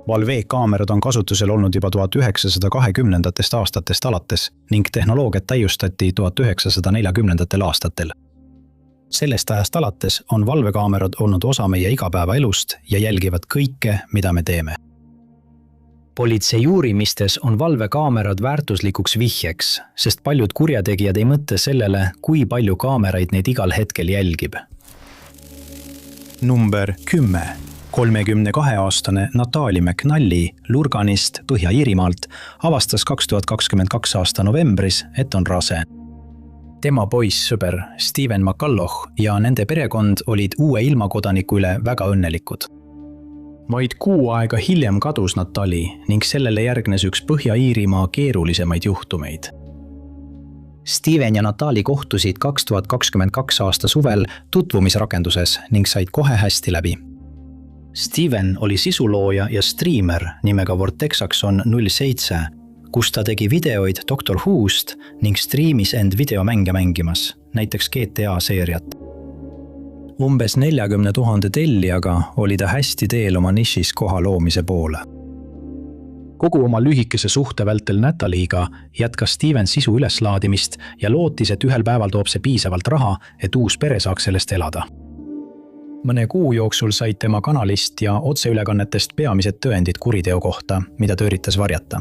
Valveekaamerad on kasutusel olnud juba 1920. aastatest alates ning tehnoloogiat täiustati 1940. aastatel. Sellest ajast alates on valvekaamerad olnud osa meie igapäevaelust ja jälgivad kõike, mida me teeme. Politsei uurimistes on valvekaamerad väärtuslikuks vihjeks, sest paljud kurjategijad ei mõtle sellele, kui palju kaameraid neid igal hetkel jälgib. Number 10. 32-aastane Natalie McNally Lurganist Põhja-Iirimaalt avastas 2022 aasta novembris, et on rase. Tema poissõber Steven McCulloch ja nende perekond olid uue ilmakodaniku üle väga õnnelikud. Vaid 6 aega hiljem kadus Natalie ning sellele järgnes üks Põhja-Iirimaa keerulisemaid juhtumeid. Steven ja Natalie kohtusid 2022 aasta suvel tutvumisrakenduses ning said kohe hästi läbi. Steven oli sisulooja ja striimer nimega Vortexaxon 07, kus ta tegi videoid Doctor Who'st ning striimis end videomänge mängimas, näiteks GTA seeriat. Umbes 40 000 tellijaga oli ta hästi teel oma nišis koha loomise poole. Kogu oma lühikese suhte vältel Nataliega jätkas Steven sisu üleslaadimist ja lootis, et ühel päeval toob see piisavalt raha, et uus pere saaks sellest elada. Mõne kuu jooksul said tema kanalist ja otseülekannetest peamised tõendid kuriteo kohta, mida ta üritas varjata.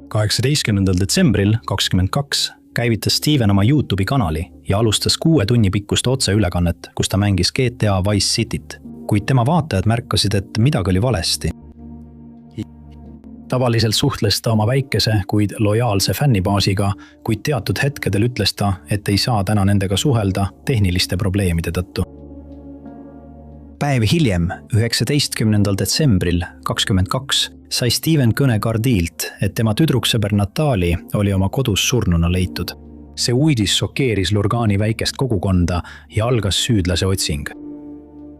18. detsembril 2022 käivitas Steven oma YouTube'i kanali ja alustas 6 tunni pikkust otseülekannet, kus ta mängis GTA Vice Cityt, kuid tema vaatajad märkasid, et midagi oli valesti. Tavaliselt suhtles ta oma väikese, kuid lojaalse fännibaasiga, kuid teatud hetkedel ütles ta, et ei saa täna nendega suhelda tehniliste probleemide tõttu. Päev hiljem, 19. detsembril 2022, sai Steven kõne Gardilt, et tema tüdruksõber Natalie oli oma kodus surnuna leitud. See uudis šokeeris Lurgani väikest kogukonda ja algas süüdlase otsing.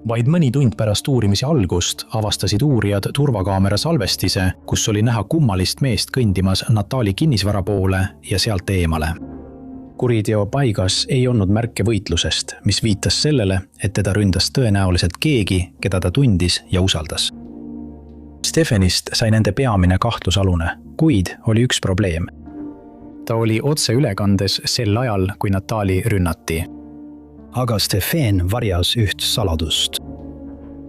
Vaid mõni tund pärast uurimise algust avastasid uurijad turvakaamera salvestise, kus oli näha kummalist meest kõndimas Natalie kinnisvara poole ja sealt eemale. Kuriteo paigas ei olnud märke võitlusest, mis viitas sellele, et teda ründas tõenäoliselt keegi, keda ta tundis ja usaldas. Stefanist sai nende peamine kahtlusalune, kuid oli üks probleem. Ta oli otseülekandes sel ajal, kui Natalie rünnati. Aga Stefan varjas üht saladust.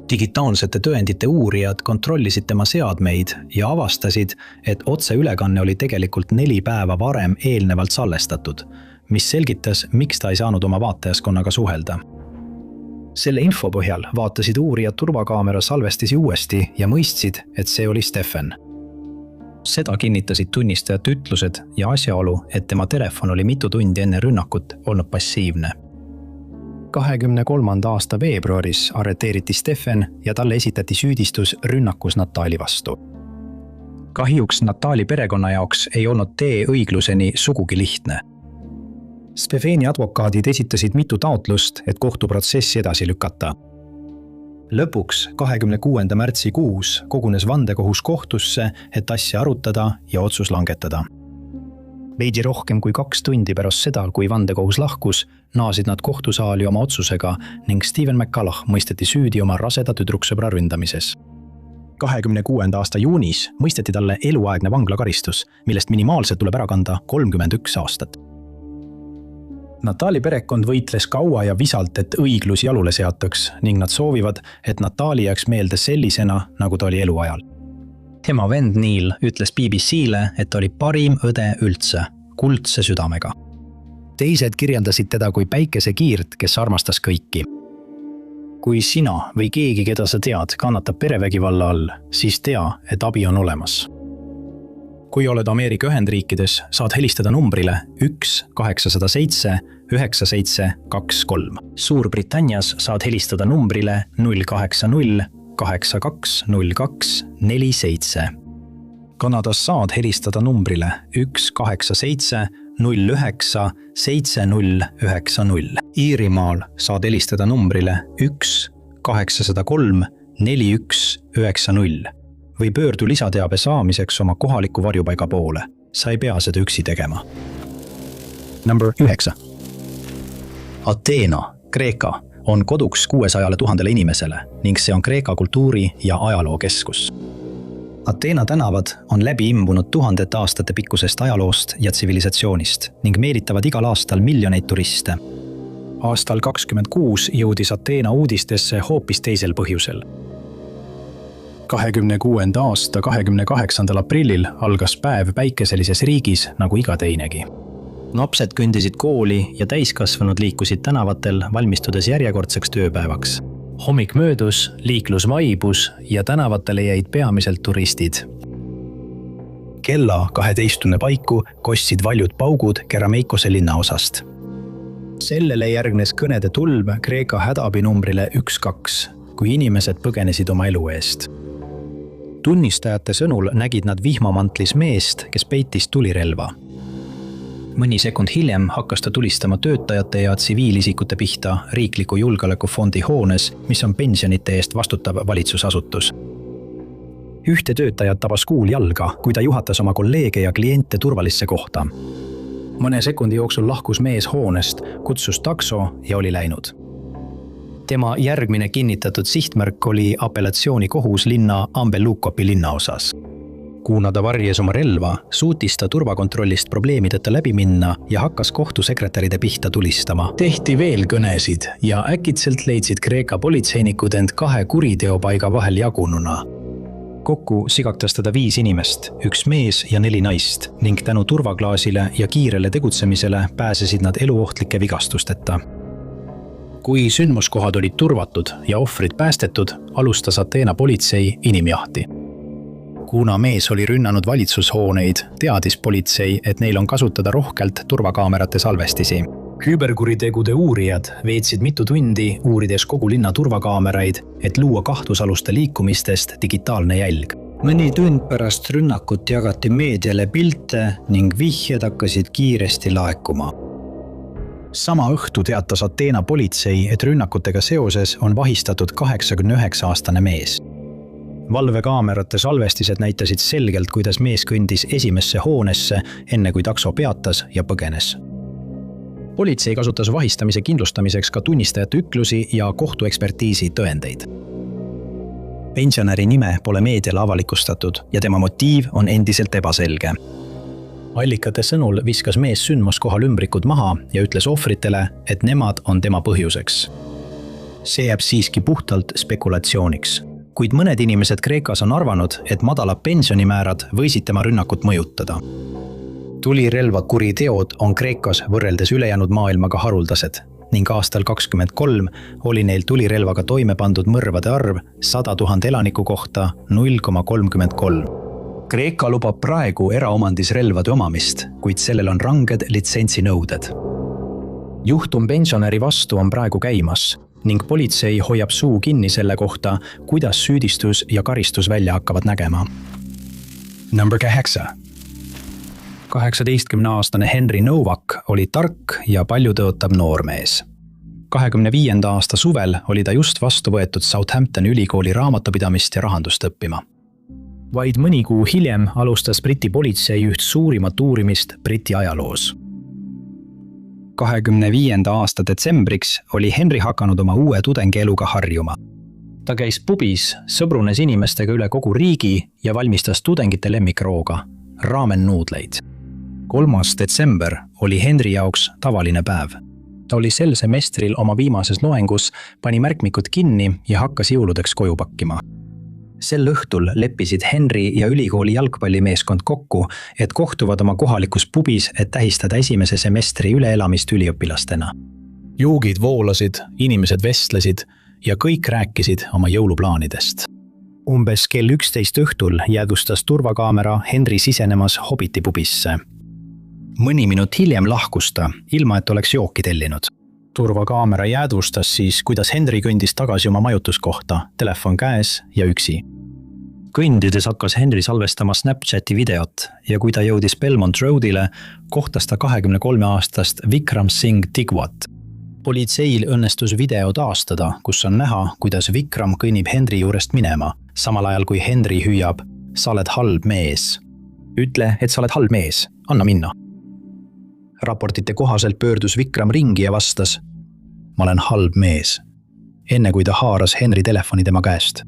Digitaalsete tõendite uurijad kontrollisid tema seadmeid ja avastasid, et otseülekanne oli tegelikult 4 päeva varem eelnevalt salvestatud, mis selgitas, miks ta ei saanud oma vaatajaskonnaga suhelda. Selle info põhjal vaatasid uurijad turvakaamera salvestisi uuesti ja mõistsid, et see oli Stefan. Seda kinnitasid tunnistajate ütlused ja asjaolu, et tema telefon oli mitu tundi enne rünnakut olnud passiivne. 23. aasta veebruaris arreteeriti Stefan ja talle esitati süüdistus rünnakus Natalie vastu. Kahjuks Natalie perekonna jaoks ei olnud tee õigluseni sugugi lihtne. Stefani advokaadid esitasid mitu taotlust, et kohtuprotsessi edasi lükata. Lõpuks 26. märtsikuus kogunes vandekohus kohtusse, et asja arutada ja otsus langetada. Veidi rohkem kui 2 tundi pärast seda, kui vandekohus lahkus, naasid nad kohtusaali oma otsusega ning Steven McCulloch mõisteti süüdi oma raseda tüdruksõbra ründamises. 26. aasta juunis mõisteti talle eluaegne vanglakaristus, millest minimaalselt tuleb ära kanda 31 aastat. Natalie perekond võitles kaua ja visalt, et õiglus jalule seataks ning nad soovivad, et Natalie jääks meelde sellisena, nagu ta oli eluajal. Tema vend Neil ütles BBC-le, et ta oli parim õde üldse, kuldse südamega. Teised kirjeldasid teda kui päikesekiirt, kes armastas kõiki. Kui sina või keegi, keda sa tead, kannatab perevägivalla all, siis tea, et abi on olemas. Kui oled Ameerika Ühendriikides, saad helistada numbrile 1-807-9723. Suurbritannias saad helistada numbrile 080-8202-47. Kanadas saad helistada numbrile 1-870-9-7090. Iirimaal saad helistada numbrile 1-803-4190 või pöördu lisateabe saamiseks oma kohaliku varjupaiga poole. Sa ei pea seda üksi tegema. Number 9. Ateena, Kreeka, on koduks 600 000 inimesele ning see on Kreeka kultuuri- ja ajalookeskus. Ateena tänavad on läbi imbunud tuhandete aastate pikkusest ajaloost ja tsivilisatsioonist ning meelitavad igal aastal miljoneid turiste. Aastal 26 jõudis Ateena uudistesse hoopis teisel põhjusel. 26. aasta 28. aprillil algas päev päikeselises riigis nagu iga teinegi. Lapsed kõndisid kooli ja täiskasvanud liikusid tänavatel, valmistudes järjekordseks tööpäevaks. Hommik möödus, liiklus vaibus ja tänavatele jäid peamiselt turistid. Kella 12 paiku kostsid valjud paugud Kerameikose linnaosast. Sellele järgnes kõnede tulv Kreeka hädaabinumbrile 12, kui inimesed põgenesid oma elu eest. Tunnistajate sõnul nägid nad vihmamantlis meest, kes peitis tulirelva. Mõni sekund hiljem hakkas ta tulistama töötajate ja tsiviilisikute pihta riikliku julgeolekufondi hoones, mis on pensionite eest vastutav valitsusasutus. Ühte töötajat tabas kuul jalga, kui ta juhatas oma kolleege ja kliente turvalisse kohta. Mõne sekundi jooksul lahkus mees hoonest, kutsus takso ja oli läinud. Tema järgmine kinnitatud sihtmärk oli apellatsioonikohus linna Ambellukopi linnaosas. Kuna ta varjes oma relva, suutis ta turvakontrollist probleemideta läbi minna ja hakkas kohtusekretäride pihta tulistama. Tehti veel kõnesid ja äkitselt leidsid Kreeka politseinikud end 2 kuriteopaiga vahel jagununa. Kokku sigaktas teda 5 inimest, 1 mees ja 4 naist ning tänu turvaklaasile ja kiirele tegutsemisele pääsesid nad eluohtlike vigastusteta. Kui sündmuskohad olid turvatud ja ohvrid päästetud, alustas Ateena politsei inimjahti. Kuna mees oli rünnanud valitsushooneid, teadis politsei, et neil on kasutada rohkelt turvakaamerate salvestisi. Küberkuritegude uurijad veetsid mitu tundi uurides kogu linna turvakaameraid, et luua kahtlusaluste liikumistest digitaalne jälg. Mõni tund pärast rünnakut jagati meediale pilte ning vihjed hakkasid kiiresti laekuma. Sama õhtu teatas Ateena politsei, et rünnakutega seoses on vahistatud 89-aastane mees. Valvekaamerate salvestised näitasid selgelt, kuidas mees kõndis esimesse hoonesse, enne kui takso peatas ja põgenes. Politsei kasutas vahistamise kindlustamiseks ka tunnistajate ütlusi ja kohtuekspertiisi tõendeid. Pensionäri nime pole meediale avalikustatud ja tema motiiv on endiselt ebaselge. Allikate sõnul viskas mees sündmuskohal ümbrikud maha ja ütles ohvritele, et nemad on tema põhjuseks. See jääb siiski puhtalt spekulatsiooniks. Kuid mõned inimesed Kreekas on arvanud, et madalad pensionimäärad võisid tema rünnakut mõjutada. Tulirelva kuriteod on Kreekas võrreldes ülejäänud maailmaga haruldased ning aastal 23 oli neil tulirelvaga toime pandud mõrvade arv 100 000 elaniku kohta 0,33. Kreeka lubab praegu eraomandis relvade omamist, kuid sellel on ranged litsentsinõuded. Juhtum pensionäri vastu on praegu käimas ning politsei hoiab suu kinni selle kohta, kuidas süüdistus ja karistus välja hakkavad nägema. Number 8. 18-aastane Henry Novak oli tark ja paljutõotav noormees. 25. aasta suvel oli ta just vastu võetud Southamptoni ülikooli raamatupidamist ja rahandust õppima. Vaid mõni kuu hiljem alustas Briti politsei üht suurimat uurimist Briti ajaloos. 25. aasta detsembriks oli Henry hakanud oma uue tudengieluga harjuma. Ta käis pubis, sõbrunes inimestega üle kogu riigi ja valmistas tudengite lemmikrooga, raamennuudleid. 3. detsember oli Henry jaoks tavaline päev. Ta oli sel semestril oma viimases loengus, pani märkmikud kinni ja hakkas jõuludeks koju pakkima. Sel õhtul leppisid Henry ja ülikooli jalgpallimeeskond kokku, et kohtuvad oma kohalikus pubis, et tähistada esimese semestri üleelamist üliõpilastena. Joogid voolasid, inimesed vestlesid ja kõik rääkisid oma jõuluplaanidest. Umbes kell 11 õhtul jäädvustas turvakaamera Henry sisenemas Hobbiti pubisse. Mõni minut hiljem lahkus ta, ilma et oleks jooki tellinud. Turvakaamera jäädvustas siis, kuidas Henry kõndis tagasi oma majutuskohta, telefon käes ja üksi. Kõndides hakkas Henry salvestama Snapchati videot ja kui ta jõudis Belmont Roadile, kohtas ta 23-aastast Vikram Singh Tigwat. Politseil õnnestus video taastada, kus on näha, kuidas Vikram kõnnib Henry juurest minema, samal ajal kui Henry hüüab, sa oled halb mees. Ütle, et sa oled halb mees, anna minna. Raportite kohaselt pöördus Vikram ringi ja vastas, ma olen halb mees, enne kui ta haaras Henry telefoni tema käest.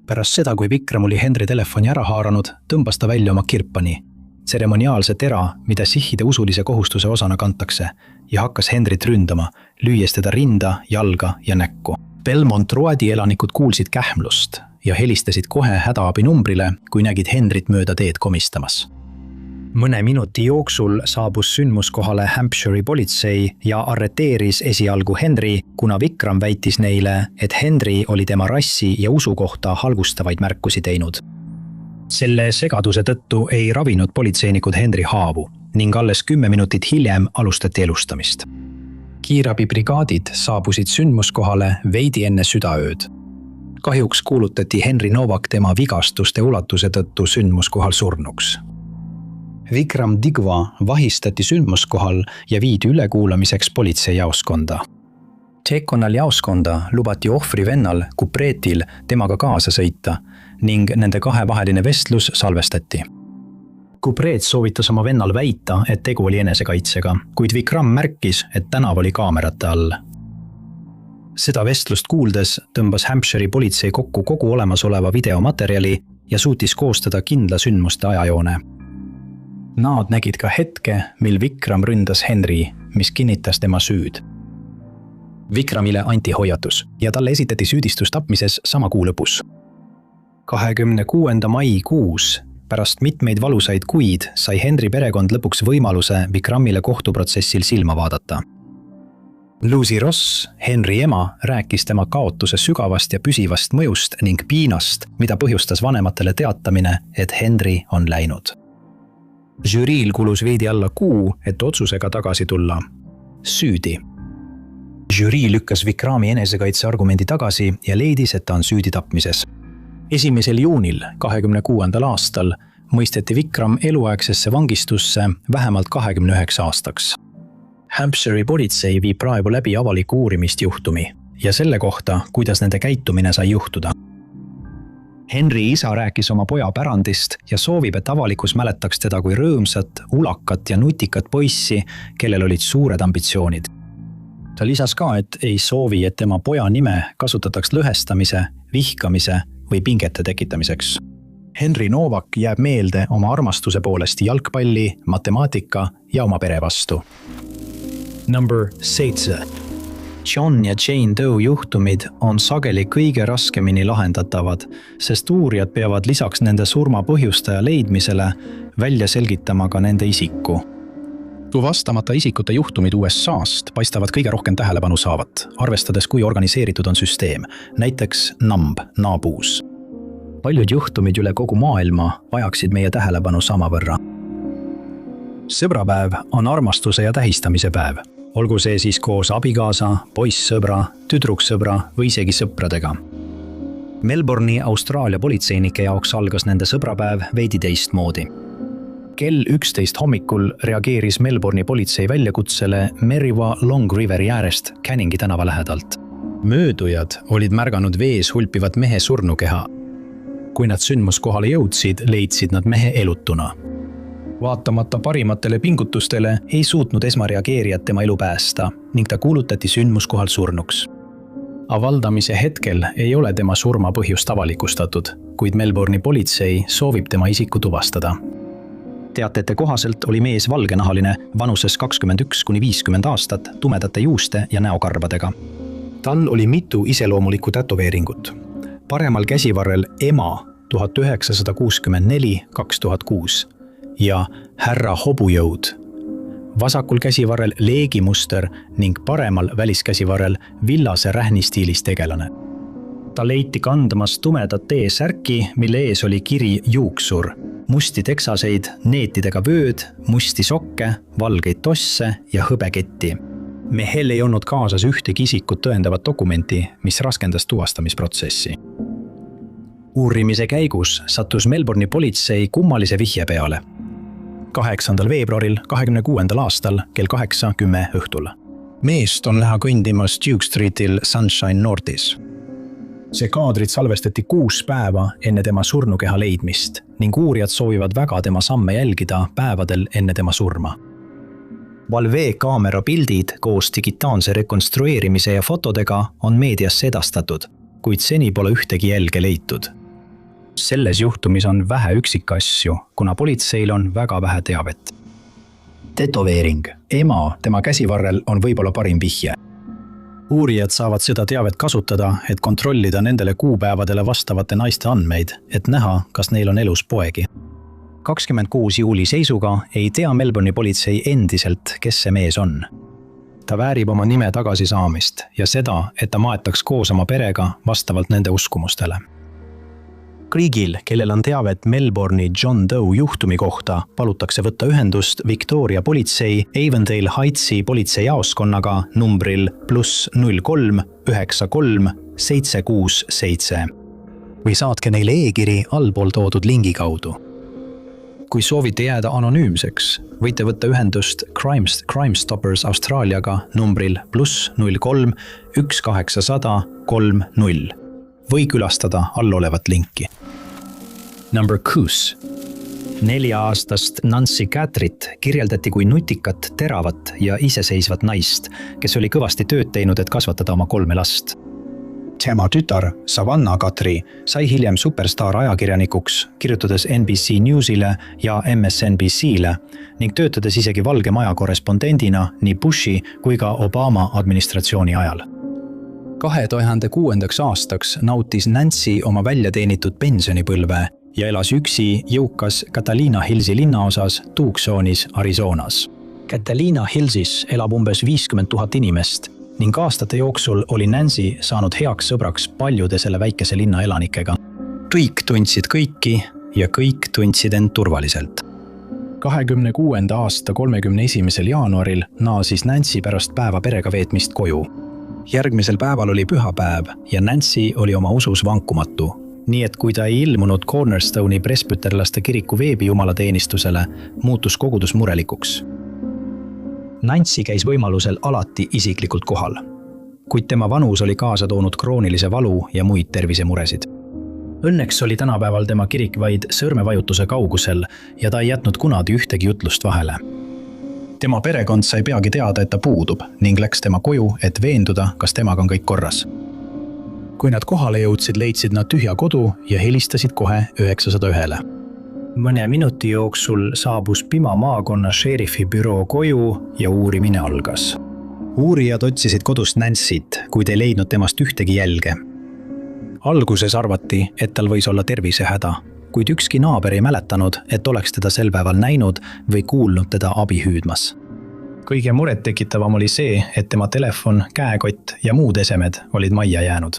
Pärast seda, kui Vikram oli Henry telefoni ära haaranud, tõmbas ta välja oma kirpani, tseremoniaalse tera, mida sihhide usulise kohustuse osana kantakse, ja hakkas Henryt ründama, lüües teda rinda, jalga ja näkku. Belmont Roadi elanikud kuulsid kähmlust ja helistasid kohe hädaabinumbrile, kui nägid Henryt mööda teed komistamas. Mõne minuti jooksul saabus sündmuskohale Hampshire'i politsei ja arreteeris esialgu Henry, kuna Vikram väitis neile, et Henry oli tema rassi ja usu kohta halvustavaid märkusi teinud. Selle segaduse tõttu ei ravinud politseinikud Henry haavu ning alles 10 minutit hiljem alustati elustamist. Kiirabibrigaadid saabusid sündmuskohale veidi enne südaööd. Kahjuks kuulutati Henry Novak tema vigastuste ulatuse tõttu sündmuskohal surnuks. Vikram Digva vahistati sündmuskohal ja viidi ülekuulamiseks politseijaoskonda. Tšekonnal jaoskonda lubati ohvri vennal Kupreetil temaga kaasa sõita ning nende kahevaheline vestlus salvestati. Kupreet soovitas oma vennal väita, et tegu oli enesekaitsega, kuid Vikram märkis, et tänav oli kaamerate all. Seda vestlust kuuldes tõmbas Hampshire'i politsei kokku kogu olemasoleva videomaterjali ja suutis koostada kindla sündmuste ajajoone. Nad nägid ka hetke, mil Vikram ründas Henry, mis kinnitas tema süüd. Vikramile anti hoiatus ja talle esitati süüdistus tapmises sama kuu lõpus. 26. maikuus pärast mitmeid valusaid kuid sai Henry perekond lõpuks võimaluse Vikramile kohtuprotsessil silma vaadata. Lucy Ross, Henry ema, rääkis tema kaotuse sügavast ja püsivast mõjust ning piinast, mida põhjustas vanematele teatamine, et Henry on läinud. Žüriil kulus veidi alla kuu, et otsusega tagasi tulla. Süüdi. Žürii lükkas Vikrami enesekaitse argumendi tagasi ja leidis, et ta on süüdi tapmises. 1. juunil 26. aastal mõisteti Vikram eluaegsesse vangistusse vähemalt 29 aastaks. Hampshire'i politsei viib praegu läbi avaliku uurimist juhtumi ja selle kohta, kuidas nende käitumine sai juhtuda. Henry isa rääkis oma poja pärandist ja soovib, et avalikkus mäletaks teda kui rõõmsat, ulakat ja nutikat poissi, kellel olid suured ambitsioonid. Ta lisas ka, et ei soovi, et tema poja nime kasutataks lõhestamise, vihkamise või pingete tekitamiseks. Henry Novak jääb meelde oma armastuse poolest jalgpalli, matemaatika ja oma pere vastu. Number 7. John ja Jane Doe juhtumid on sageli kõige raskemini lahendatavad, sest uurijad peavad lisaks nende surma põhjustaja leidmisele välja selgitama ka nende isiku. Tuvastamata isikute juhtumid USA-st paistavad kõige rohkem tähelepanu saavat, arvestades kui organiseeritud on süsteem, näiteks NAMB, naabuus. Paljud juhtumid üle kogu maailma vajaksid meie tähelepanu samavõrra. Sõbrapäev on armastuse ja tähistamise päev, olgu see siis koos abikaasa, poissõbra, tüdruksõbra või isegi sõpradega. Melbourne'i Austraalia politseinike jaoks algas nende sõbrapäev veidi teistmoodi. Kell 11 hommikul reageeris Melbourne'i politsei väljakutsele Merriwa Long Riveri äärest Canningi tänava lähedalt. Möödujad olid märganud vees hulpivat mehe surnukeha. Kui nad sündmuskohale jõudsid, leidsid nad mehe elutuna. Vaatamata parimatele pingutustele ei suutnud esmareageerijad tema elu päästa ning ta kuulutati sündmuskohal surnuks. Avaldamise hetkel ei ole tema surma põhjust avalikustatud, kuid Melbourne'i politsei soovib tema isiku tuvastada. Teatete kohaselt oli mees valgenahaline, vanuses 21–50 aastat, tumedate juuste ja näokarvadega. Tal oli mitu iseloomulikku tätoveeringut. Paremal käsivarrel ema 1964-2006 ja härra hobujõud. Vasakul käsivarrel leegimuster ning paremal väliskäsivarrel villase rähnistiilis tegelane. Ta leiti kandmas tumedat T-särki, mille ees oli kiri juuksur, musti teksaseid, neetidega vööd, musti sokke, valgeid tosse ja hõbeketti. Mehel ei olnud kaasas ühtegi isikut tõendavat dokumenti, mis raskendas tuvastamisprotsessi. Uurimise käigus sattus Melbourne'i politsei kummalise vihje peale. 8. veebruaril 26. aastal kell 8:10 õhtul. Meest on näha kõndimas Duke Streetil Sunshine Northis. See kaadrit salvestati 6 päeva enne tema surnukeha leidmist ning uurijad soovivad väga tema samme jälgida päevadel enne tema surma. Valve kaamera pildid koos digitaalse rekonstrueerimise ja fotodega on meediasse edastatud, kuid seni pole ühtegi jälge leitud. Selles juhtumis on vähe üksikasju, kuna politseil on väga vähe teavet. Tetoveering. Ema tema käsivarrel on võib-olla parim vihje. Uurijad saavad seda teavet kasutada, et kontrollida nendele kuupäevadele vastavate naiste andmeid, et näha, kas neil on elus poegi. 26. juuli seisuga ei tea Melbourne'i politsei endiselt, kes see mees on. Ta väärib oma nime tagasisaamist ja seda, et ta maetaks koos oma perega vastavalt nende uskumustele. Kõigil, kellel on teavet Melbourne'i John Doe juhtumi kohta, palutakse võtta ühendust Victoria politsei Avondale Heightsi politseijaoskonnaga numbril +03 93 767 või saatke neile e-kiri allpool toodud lingi kaudu. Kui soovite jääda anonüümseks, võite võtta ühendust Crime Stoppers Austraaliaga numbril +03 1800 30 või külastada allolevat linki. Number 6. 4-aastast Nancy Catrit kirjeldati kui nutikat, teravat ja iseseisvat naist, kes oli kõvasti tööd teinud, et kasvatada oma 3 last. Tema tütar Savannah Catri sai hiljem superstaar ajakirjanikuks, kirjutades NBC Newsile ja MSNBC'le ning töötades isegi Valge Maja korrespondendina nii Bushi kui ka Obama administratsiooni ajal. 2006. aastaks nautis Nancy oma väljateenitud pensionipõlve ja elas üksi jõukas Catalina Hillsi linnaosas Tucsonis, Arizonas. Catalina Hillsis elab umbes 50 000 inimest ning aastate jooksul oli Nancy saanud heaks sõbraks paljude selle väikese linna elanikega. Kõik tundsid kõiki ja kõik tundsid end turvaliselt. 26. aasta 31. jaanuaril naasis Nancy pärast päeva perega veetmist koju. Järgmisel päeval oli pühapäev ja Nancy oli oma usus vankumatu, nii et kui ta ei ilmunud Cornerstone'i presbyterlaste kiriku veebijumalateenistusele, muutus kogudus murelikuks. Nancy käis võimalusel alati isiklikult kohal, kuid tema vanus oli kaasa toonud kroonilise valu ja muid tervisemuresid. Õnneks oli tänapäeval tema kirik vaid sõrmevajutuse kaugusel ja ta ei jätnud kunagi ühtegi jutlust vahele. Tema perekond sai peagi teada, et ta puudub ning läks tema koju, et veenduda, kas temaga on kõik korras. Kui nad kohale jõudsid, leidsid nad tühja kodu ja helistasid kohe 901. Mõne minuti jooksul saabus Pima maakonna šerifi büroo koju ja uurimine algas. Uurijad otsisid kodust Nancyt, kuid ei leidnud temast ühtegi jälge. Alguses arvati, et tal võis olla tervisehäda, kuid ükski naaber ei mäletanud, et oleks teda sel päeval näinud või kuulnud teda abi hüüdmas. Kõige muret tekitavam oli see, et tema telefon, käekott ja muud esemed olid majja jäänud.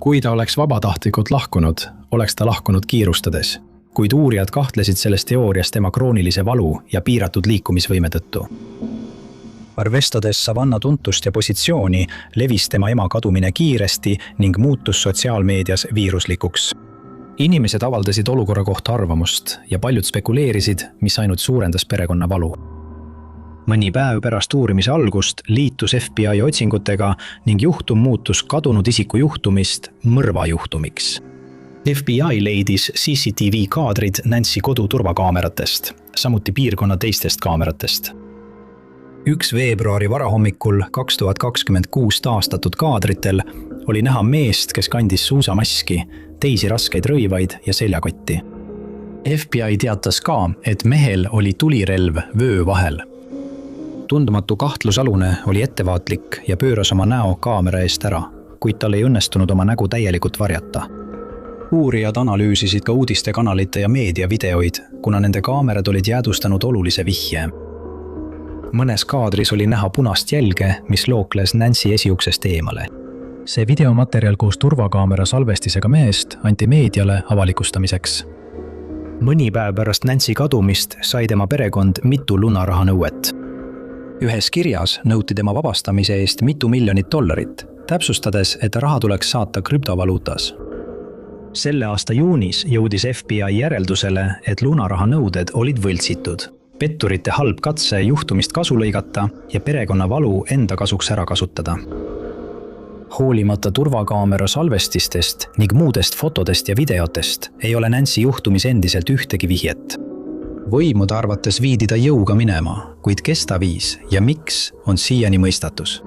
Kui ta oleks vabatahtlikult lahkunud, oleks ta lahkunud kiirustades, kuid uurijad kahtlesid selles teoorias tema kroonilise valu ja piiratud liikumisvõime tõttu. Arvestades Savannah tuntust ja positsiooni, levis tema ema kadumine kiiresti ning muutus sotsiaalmeedias viiruslikuks. Inimesed avaldasid olukorra kohta arvamust ja paljud spekuleerisid, mis ainult suurendas perekonna valu. Mõni päev pärast uurimise algust liitus FBI otsingutega ning juhtum muutus kadunud isiku juhtumist mõrvajuhtumiks. FBI leidis CCTV kaadrid Nancy kodu turvakaameratest, samuti piirkonna teistest kaameratest. 1. veebruari varahommikul 2026 taastatud kaadritel oli näha meest, kes kandis suusamaski, teisi raskeid rõivaid ja seljakotti. FBI teatas ka, et mehel oli tulirelv vöö vahel. Tundmatu kahtlusalune oli ettevaatlik ja pööras oma näo kaamera eest ära, kuid tal ei õnnestunud oma nägu täielikult varjata. Uurijad analüüsisid ka uudistekanalite ja meediavideoid, kuna nende kaamerad olid jäädvustanud olulise vihje. Mõnes kaadris oli näha punast jälge, mis lookles Nancy esiuksest eemale. See videomaterjal koos turvakaamera salvestisega mehest anti meediale avalikustamiseks. Mõni päev pärast Nancy kadumist sai tema perekond mitu lunarahanõuet. Ühes kirjas nõuti tema vabastamise eest mitu miljonit $, täpsustades, et raha tuleks saata krüptovaluutas. Selle aasta juunis jõudis FBI järeldusele, et lunarahanõuded olid võltsitud. Petturite halb katse juhtumist kasu lõigata ja perekonna valu enda kasuks ära kasutada. Hoolimata turvakaamera salvestistest ning muudest fotodest ja videotest ei ole Nancy juhtumis endiselt ühtegi vihjet. võimude arvates viidi ta jõuga minema, kuid kes ta viis ja miks on siiani mõistatus.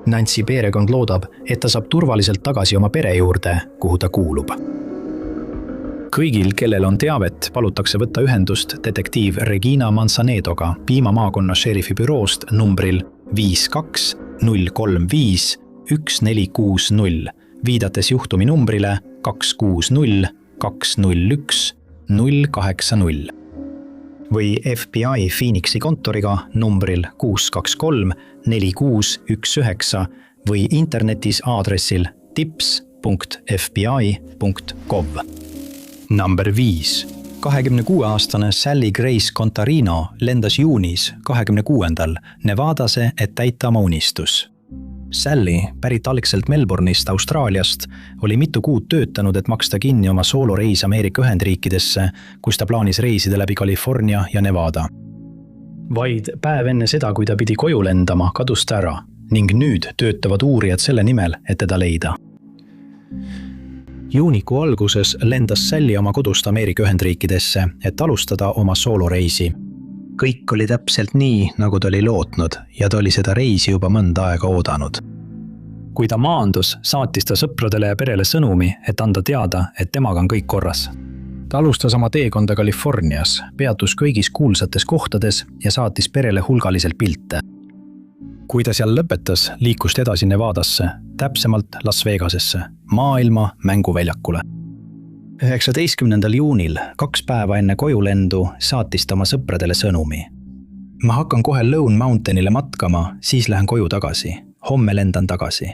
Nancy perekond loodab, et ta saab turvaliselt tagasi oma pere juurde, kuhu ta kuulub. Kõigil, kellel on teavet, palutakse võtta ühendust detektiiv Regina Manzanedoga Piima maakonna šerifi büroost numbril 52 035 1460, viidates juhtumi numbrile 260 201 080 või FBI Phoenixi kontoriga numbril 623 4619 või internetis aadressil tips.fbi.gov. Number 5. 26-aastane Sally Grace Contarino lendas juunis 26. Nevadase, et täita oma unistus. Sally, pärit algselt Melbourne'ist Austraaliast, oli mitu kuud töötanud, et maksta kinni oma sooloreis Ameerika Ühendriikidesse, kus ta plaanis reisida läbi California ja Nevada. Vaid päev enne seda, kui ta pidi koju lendama, kadus ta ära ning nüüd töötavad uurijad selle nimel, et teda leida. Juunikuu alguses lendas Sally oma kodust Ameerika Ühendriikidesse, et alustada oma sooloreisi. Kõik oli täpselt nii, nagu ta oli lootnud ja ta oli seda reisi juba mõnda aega oodanud. Kui ta maandus, saatis ta sõpradele ja perele sõnumi, et anda teada, et temaga on kõik korras. Ta alustas oma teekonda Californias, peatus kõigis kuulsates kohtades ja saatis perele hulgaliselt pilte. Kui ta seal lõpetas, liikus ta edasi Nevadasse, täpsemalt Las Vegasesse, maailma mänguväljakule. 19. juunil, 2 päeva enne kojulendu, saatis ta oma sõpradele sõnumi. Ma hakkan kohe Lone Mountainile matkama, siis lähen koju tagasi. Homme lendan tagasi.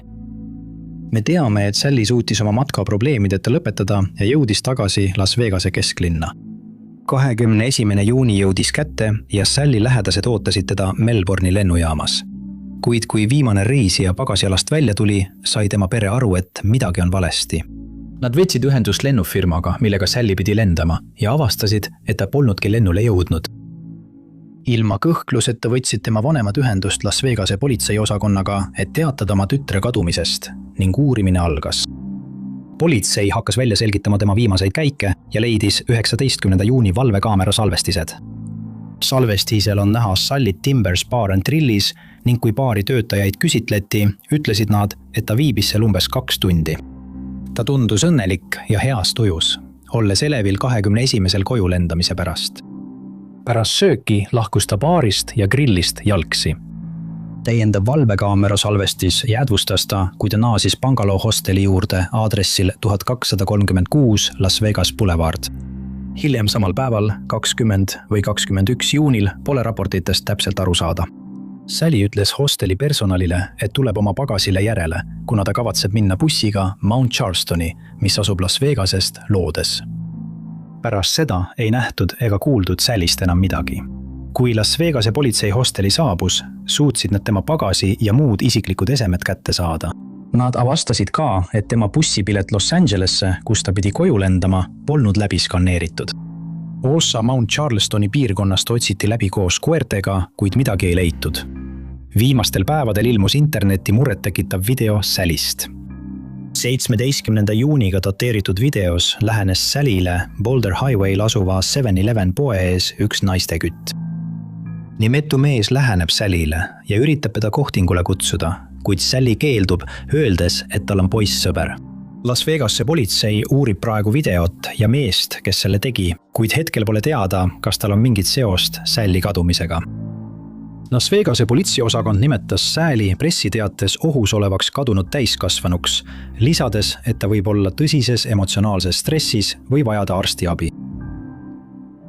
Me teame, et Sally suutis oma matka probleemideta lõpetada ja jõudis tagasi Las Vegase kesklinna. 21. juuni jõudis kätte ja Sally lähedased ootasid teda Melbourne'i lennujaamas. Kuid kui viimane reisija pagasialast välja tuli, sai tema pere aru, et midagi on valesti. Nad võtsid ühendust lennufirmaga, millega Sally pidi lendama ja avastasid, et ta polnudki lennule jõudnud. Ilma kõhkluseta võtsid tema vanemad ühendust Las Vegase politseiosakonnaga, et teatada oma tütre kadumisest ning uurimine algas. Politsei hakkas välja selgitama tema viimaseid käike ja leidis 19. juuni valvekaamera salvestised. Salvestisel on näha Sallyt Timbers Bar and Grillis ning kui baari töötajaid küsitleti, ütlesid nad, et ta viibis seal umbes 2 tundi. Ta tundus õnnelik ja heas tujus, olles elevil 21. koju lendamise pärast. Pärast sööki lahkus ta baarist ja grillist jalgsi. Täiendav valvekaamera salvestis jäädvustas ta, kui ta naasis Bungalow hosteli juurde aadressil 1236 Las Vegas Boulevard. Hiljem samal päeval, 20 või 21 juunil, pole raportitest täpselt aru saada. Sally ütles hosteli personalile, et tuleb oma pagasile järele, kuna ta kavatseb minna bussiga Mount Charlestoni, mis asub Las Vegasest loodes. Pärast seda ei nähtud ega kuuldud Sallyst enam midagi. Kui Las Vegase politsei hosteli saabus, suutsid nad tema pagasi ja muud isiklikud esemed kätte saada. Nad avastasid ka, et tema bussipilet Los Angelesse, kus ta pidi koju lendama, polnud läbi skanneeritud. Osa Mount Charlestoni piirkonnast otsiti läbi koos koertega, kuid midagi ei leitud. Viimastel päevadel ilmus internetti murettekitav video Sallyst. 17. juuniga dateeritud videos lähenes Sallyle Boulder Highway'l asuva 7-Eleven poe ees üks naistekütt. Nimetu mees läheneb Sallyle ja üritab teda kohtingule kutsuda, kuid Sally keeldub, öeldes, et tal on poissõber. Las Vegase politsei uurib praegu videot ja meest, kes selle tegi, kuid hetkel pole teada, kas tal on mingit seost Sally kadumisega. Las Vegase politseiosakond nimetas Sally pressiteates ohus olevaks kadunud täiskasvanuks, lisades, et ta võib olla tõsises emotsionaalses stressis või vajada arstiabi.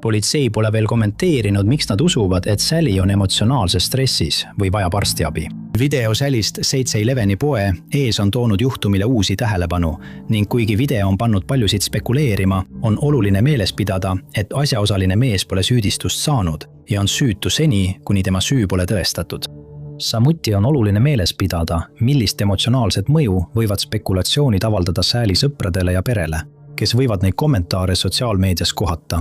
Politsei pole veel kommenteerinud, miks nad usuvad, et Sally on emotsionaalses stressis või vajab arstiabi. Video Sallyst 7-Eleveni poe ees on toonud juhtumile uusi tähelepanu ning kuigi video on pannud paljusid spekuleerima, on oluline meeles pidada, et asjaosaline mees pole süüdistust saanud ja on süütu seni, kuni tema süü pole tõestatud. Samuti on oluline meeles pidada, millist emotsionaalset mõju võivad spekulatsioonid avaldada Sally sõpradele ja perele, kes võivad neid kommentaare sotsiaalmeedias kohata.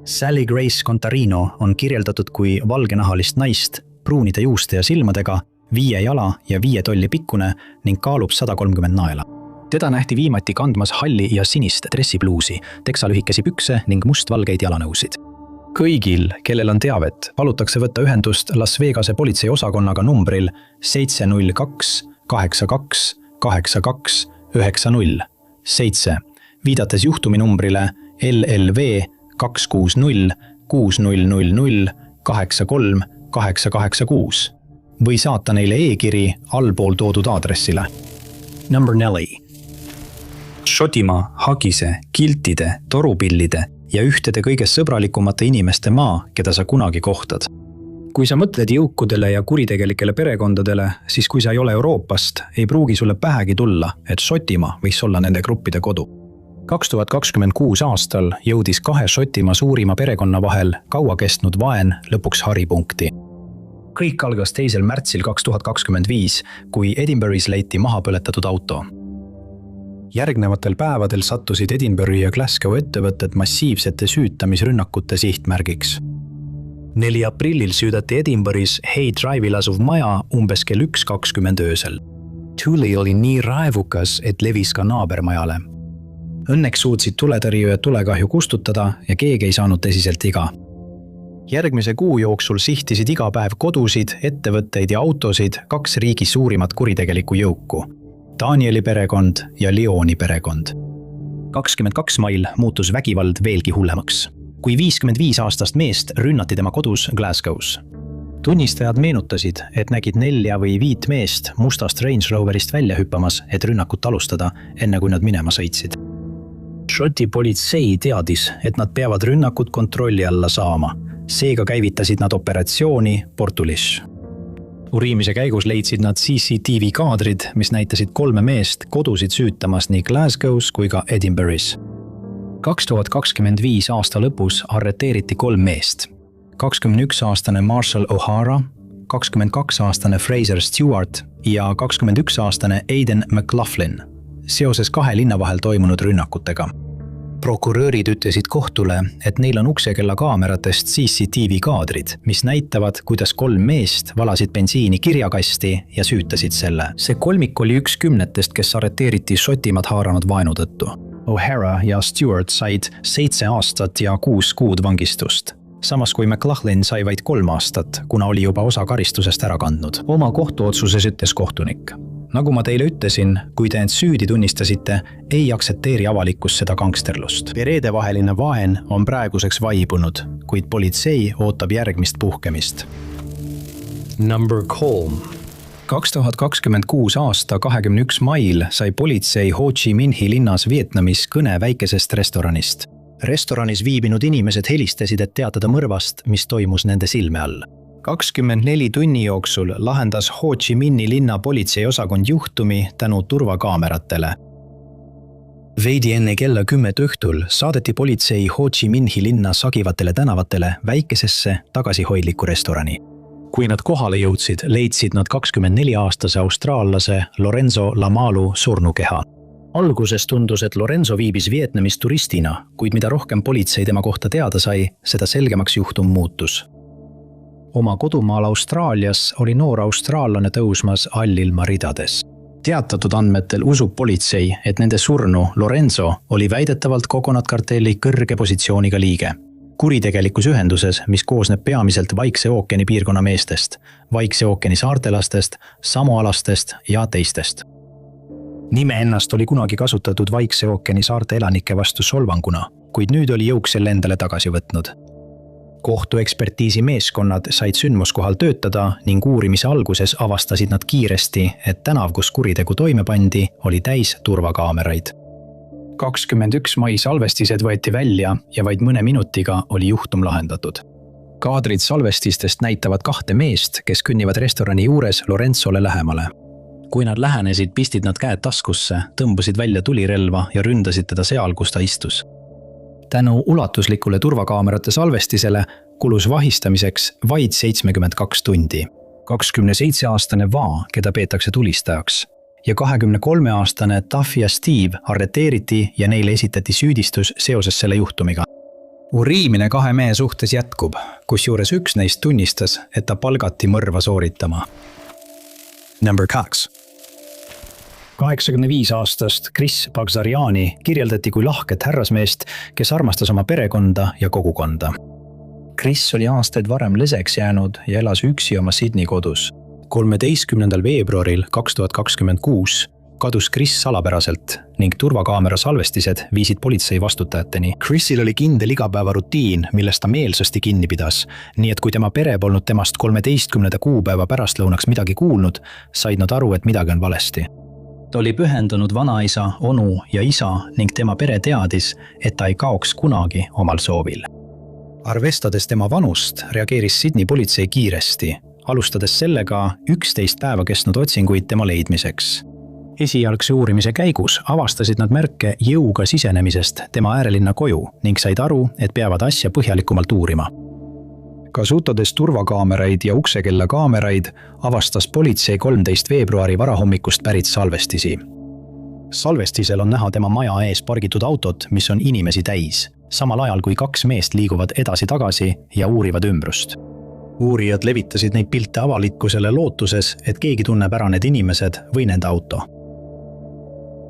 Sally Grace Contarino on kirjeldatud kui valgenahalist naist, pruunide juuste ja silmadega, 5 jala ja 5 tolli pikkune ning kaalub 130 naela. Teda nähti viimati kandmas halli ja sinist dressipluusi, teksalühikesi pükse ning mustvalgeid jalanõusid. Kõigil, kellel on teavet, palutakse võtta ühendust Las Vegase politseiosakonnaga numbril 702 82 82 90 7, viidates juhtumi numbrile LLV 260 6000 83 886 või saata neile e-kiri allpool toodud aadressile. Number 4. Šotimaa, hagise, kiltide, torupillide ja ühtede kõige sõbralikumate inimeste maa, keda sa kunagi kohtad. Kui sa mõtled jõukudele ja kuritegelikele perekondadele, siis kui sa ei ole Euroopast, ei pruugi sulle pähegi tulla, et Šotimaa võiks olla nende gruppide kodu. 2026 aastal jõudis 2 Šotimaa suurima perekonna vahel kaua kestnud vaen lõpuks haripunkti. Kõik algas 2. märtsil 2025, kui Edinburgh'is leiti maha põletatud auto. Järgnevatel päevadel sattusid Edinburghi ja Glasgow ettevõtted massiivsete süütamisrünnakute sihtmärgiks. 4. aprillil süüdati Edinburgh'is Hay Drive'il asuv maja umbes kell 1:20 öösel. Tuli oli nii raevukas, et levis ka naabermajale. Õnneks suutsid tuletõrjujad tulekahju kustutada ja keegi ei saanud tõsiselt viga. Järgmise kuu jooksul sihtisid iga päev kodusid, ettevõtteid ja autosid 2 riigi suurimat kuritegelikku jõuku. Danieli perekond ja Leoni perekond. 22 mail muutus vägivald veelgi hullemaks, kui 55 aastast meest rünnati tema kodus Glasgow's. Tunnistajad meenutasid, et nägid 4 või 5 meest mustast Range Roverist välja hüppamas, et rünnakut alustada, enne kui nad minema sõitsid. Šoti politsei teadis, et nad peavad rünnakut kontrolli alla saama. Seega käivitasid nad operatsiooni Portulish. Uriimise käigus leidsid nad CCTV kaadrid, mis näitasid 3 meest kodusid süütamas nii Glasgow's kui ka Edinburgh'is. 2025 aasta lõpus arreteeriti 3 meest. 21-aastane Marshall O'Hara, 22-aastane Fraser Stewart ja 21-aastane Aidan McLaughlin seoses 2 linna vahel toimunud rünnakutega. Prokurörid ütlesid kohtule, et neil on uksekella kaameratest CCTV kaadrid, mis näitavad, kuidas 3 meest valasid bensiini kirjakasti ja süütasid selle. See kolmik oli 1 10-test, kes arreteeriti Šotimaad haaranud vaenu tõttu. O'Hara ja Stewart said 7 aastat ja 6 kuud vangistust. Samas kui McLaughlin sai vaid 3 aastat, kuna oli juba osa karistusest ära kandnud. Oma kohtuotsuses ütles kohtunik. Nagu ma teile ütlesin, kui te end süüdi tunnistasite, ei aksepteeri avalikkus seda gangsterlust. Perede vaheline vaen on praeguseks vaibunud, kuid politsei ootab järgmist puhkemist. Number 3. 2026 aasta 21 mail sai politsei Ho Chi Minhi linnas Vietnamis kõne väikesest restoranist. Restoranis viibinud inimesed helistasid, et teatada mõrvast, mis toimus nende silme all. 24 tunni jooksul lahendas Ho Chi Minhi linna politseiosakond juhtumi tänu turvakaameratele. Veidi enne kella 10 õhtul saadeti politsei Ho Chi Minhi linna sagivatele tänavatele väikesesse tagasihoidliku restorani. Kui nad kohale jõudsid, leidsid nad 24-aastase austraallase Lorenzo Lamalu surnukeha. Alguses tundus, et Lorenzo viibis Vietnamis turistina, kuid mida rohkem politsei tema kohta teada sai, seda selgemaks juhtum muutus. Oma kodumaal Austraalias oli noor austraallane tõusmas allilma ridades. Teatatud andmetel usub politsei, et nende surnu Lorenzo oli väidetavalt Coconut kartelli kõrge positsiooniga liige. Kuritegelikus ühenduses, mis koosneb peamiselt Vaikse ookeani piirkonna meestest, Vaikse ookeani saartelastest, samoalastest ja teistest. Nime ennast oli kunagi kasutatud Vaikse ookeani saarte elanike vastu solvanguna, kuid nüüd oli jõuk selle endale tagasi võtnud. Kohtuekspertiisi meeskonnad said sündmuskohal töötada ning uurimise alguses avastasid nad kiiresti, et tänav, kus kuritegu toime pandi, oli täis turvakaameraid. 21 mai salvestised võeti välja ja vaid mõne minutiga oli juhtum lahendatud. Kaadrid salvestistest näitavad 2 meest, kes künnivad restorani juures Lorenzole lähemale. Kui nad lähenesid, pistid nad käed taskusse, tõmbasid välja tulirelva ja ründasid teda seal, kus ta istus. Tänu ulatuslikule turvakaamerate salvestisele kulus vahistamiseks vaid 72 tundi. 27-aastane Va, keda peetakse tulistajaks, ja 23-aastane Taff ja Steve arreteeriti ja neile esitati süüdistus seoses selle juhtumiga. Uriimine 2 mehe suhtes jätkub, kusjuures üks neist tunnistas, et ta palgati mõrva sooritama. Number 2. 85-aastast Chris Bagzariani kirjeldati kui lahket härrasmeest, kes armastas oma perekonda ja kogukonda. Chris oli aastaid varem lõseks jäänud ja elas üksi oma Sydney kodus. 13. veebruaril 2026 kadus Chris salapäraselt ning turvakaamera salvestised viisid politsei vastutajateni. Chrisil oli kindel igapäevarutiin, millest ta meelsasti kinni pidas, nii et kui tema pere polnud temast 13. kuupäeva pärastlõunaks midagi kuulnud, said nad aru, et midagi on valesti. Ta oli pühendunud vanaisa, onu ja isa ning tema pere teadis, et ta ei kaoks kunagi omal soovil. Arvestades tema vanust, reageeris Sydney politsei kiiresti, alustades sellega 11 päeva kestnud otsinguid tema leidmiseks. Esialgse uurimise käigus avastasid nad märke jõuga sisenemisest tema äärelinna koju ning said aru, et peavad asja põhjalikumalt uurima. Kasutades turvakaameraid ja uksekella kaameraid, avastas politsei 13. veebruari varahommikust pärit salvestisi. Salvestisel on näha tema maja ees pargitud autot, mis on inimesi täis, samal ajal kui 2 meest liiguvad edasi-tagasi ja uurivad ümbrust. Uurijad levitasid neid pilte avalikkusele lootuses, et keegi tunneb ära need inimesed või nende auto.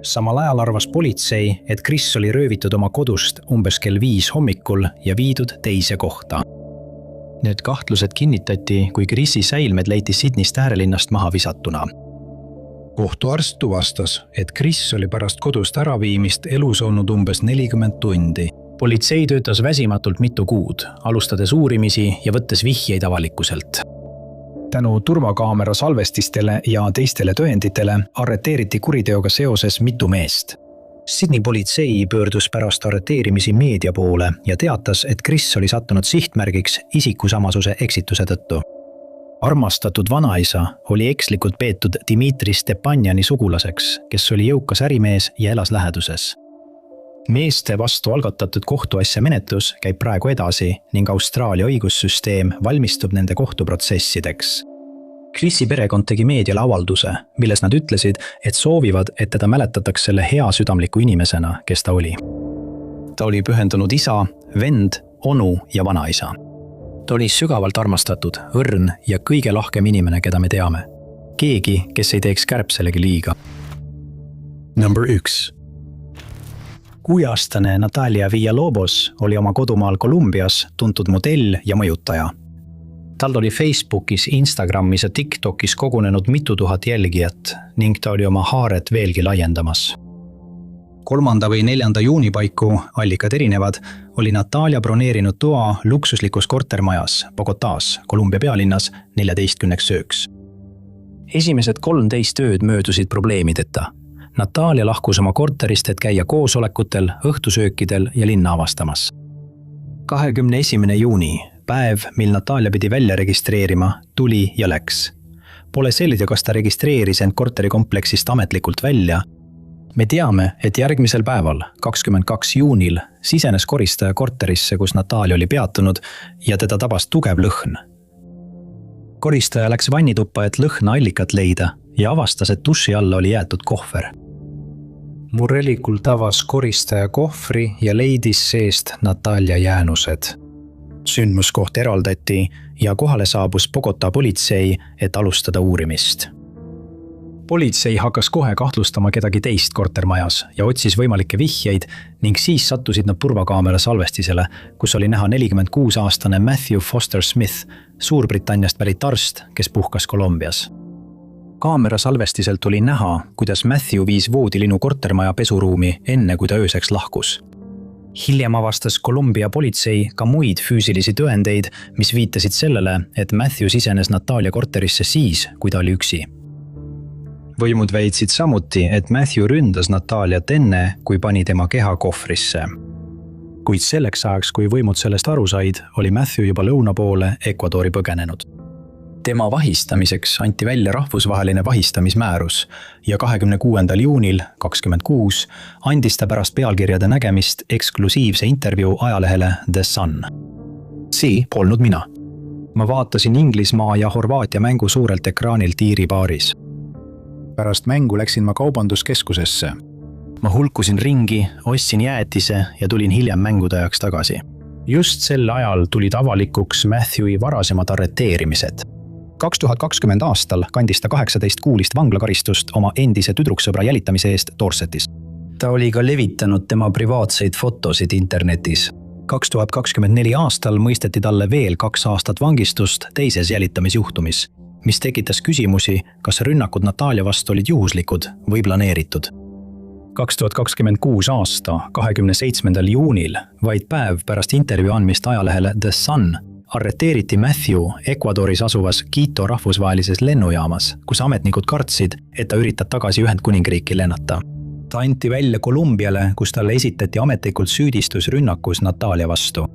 Samal ajal arvas politsei, et Chris oli röövitud oma kodust umbes kell 5 hommikul ja viidud teise kohta. Need kahtlused kinnitati, kui Chrisi säilmed leiti Sydneyst äärelinnast maha visatuna. Kohtuarst tuvastas, et Chris oli pärast kodust äraviimist elus olnud umbes 40 tundi. Politsei töötas väsimatult mitu kuud, alustades uurimisi ja võttes vihjeid avalikkuselt. Tänu turvakaamera salvestistele ja teistele tõenditele arreteeriti kuriteoga seoses mitu meest. Sydney politsei pöördus pärast arreteerimisi meedia poole ja teatas, et Chris oli sattunud sihtmärgiks isikusamasuse eksituse tõttu. Armastatud vanaisa oli ekslikult peetud Dimitri Stepanjani sugulaseks, kes oli jõukas ärimees ja elas läheduses. Meeste vastu algatatud kohtuasja menetlus käib praegu edasi ning Austraalia õigussüsteem valmistub nende kohtuprotsessideks. Chrisi perekond tegi meediale avalduse, milles nad ütlesid, et soovivad, et teda mäletatakse selle hea südamliku inimesena, kes ta oli. Ta oli pühendunud isa, vend, onu ja vanaisa. Ta oli sügavalt armastatud, õrn ja kõige lahkem inimene, keda me teame. Keegi, kes ei teeks kärbselegi liiga. Number 1. 6-aastane Natalia Villalobos oli oma kodumaal Kolumbias tuntud modell ja mõjutaja. Tal oli Facebookis, Instagramis ja TikTokis kogunenud mitu tuhat jälgijat ning ta oli oma haaret veelgi laiendamas. 3. või 4. juuni paiku, allikad erinevad, oli Natalia broneerinud toa luksuslikus kortermajas Bogotas, Kolumbia pealinnas 14 ööks. Esimesed 13 ööd möödusid probleemideta. Natalia lahkus oma korterist, et käia koosolekutel, õhtusöökidel ja linna avastamas. 21. juuni, päev, mil Natalia pidi välja registreerima, tuli ja läks. Pole selge, kas ta registreeris end korterikompleksist ametlikult välja. Me teame, et järgmisel päeval, 22. juunil, sisenes koristaja korterisse, kus Natalia oli peatunud ja teda tabas tugev lõhn. Koristaja läks vannituppa, et lõhna allikat leida ja avastas, et duši alla oli jäetud kohver. Murrelikul avas koristaja kohvri ja leidis seest Natalia jäänused. Sündmuskoht eraldati ja kohale saabus Bogota politsei, et alustada uurimist. Politsei hakkas kohe kahtlustama kedagi teist kortermajas ja otsis võimalikke vihjeid ning siis sattusid nad turvakaamera salvestisele, kus oli näha 46-aastane Matthew Foster Smith, Suurbritanniast pärit arst, kes puhkas Kolumbias. Kaamera salvestiselt tuli näha, kuidas Matthew viis voodilinu kortermaja pesuruumi enne, kui ta ööseks lahkus. Hiljem avastas Kolumbia politsei ka muid füüsilisi tõendeid, mis viitasid sellele, et Matthew sisenes Natalia korterisse siis, kui ta oli üksi. Võimud väitsid samuti, et Matthew ründas Nataliat enne, kui pani tema keha kohvrisse. Kuid selleks ajaks, kui võimud sellest aru said, oli Matthew juba lõuna poole Ecuadori põgenenud. Tema vahistamiseks anti välja rahvusvaheline vahistamismäärus ja 26. juunil 26 andis ta pärast pealkirjade nägemist eksklusiivse intervjuu ajalehele The Sun. See polnud mina. Ma vaatasin Inglismaa ja Horvaatia mängu suurelt ekraanilt Iiri baaris. Pärast mängu läksin ma kaubanduskeskusesse. Ma hulkusin ringi, ostsin jäätise ja tulin hiljem mängude ajaks tagasi. Just sel ajal tulid avalikuks Matthewi varasemad arreteerimised. 2020 aastal kandis ta 18-kuulist vanglakaristust oma endise tüdruksõbra jälitamise eest Dorsetis. Ta oli ka levitanud tema privaatseid fotosid internetis. 2024 aastal mõisteti talle veel 2 aastat vangistust teises jälitamisjuhtumis, mis tekitas küsimusi, kas rünnakud Natalja vastu olid juhuslikud või planeeritud. 2026 aasta 27. juunil, vaid päev pärast intervjuu andmist ajalehele The Sun, arreteeriti Matthew Ecuadoris asuvas Quito rahvusvahelises lennujaamas, kus ametnikud kartsid, et ta üritab tagasi Ühendkuningriiki lennata. Ta anti välja Kolumbiale, kus talle esitati ametlikult süüdistus rünnakus Natalja vastu.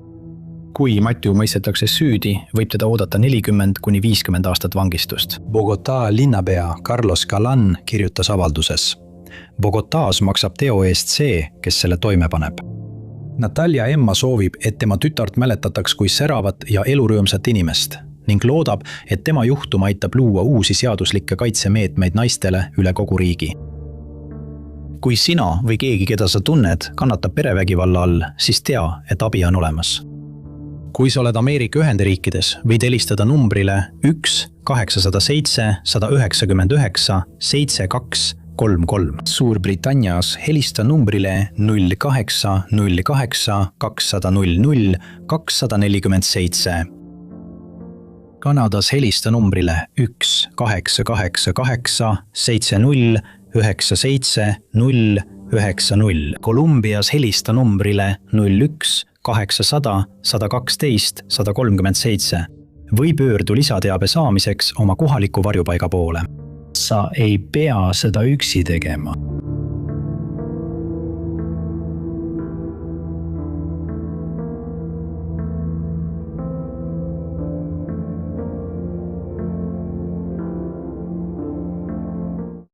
Kui Matthew mõistetakse süüdi, võib teda oodata 40–50 aastat vangistust. Bogotá linnapea Carlos Galán kirjutas avalduses. Bogotaas maksab teo eest see, kes selle toime paneb. Natalja emma soovib, et tema tütart mäletataks kui säravat ja elurõõmsat inimest ning loodab, et tema juhtum aitab luua uusi seaduslikke kaitsemeetmeid naistele üle kogu riigi. Kui sina või keegi, keda sa tunned, kannatab perevägivalla all, siis tea, et abi on olemas. Kui sa oled Ameerika Ühendriikides, võid helistada numbrile 1-877-199-7233. Suurbritannias helista numbrile 08-200-247. Kanadas helista numbrile 1-888-70-97-090. Kolumbias helista numbrile 01-800-112-137 või pöördu lisateabe saamiseks oma kohaliku varjupaiga poole. Sa ei pea seda üksi tegema.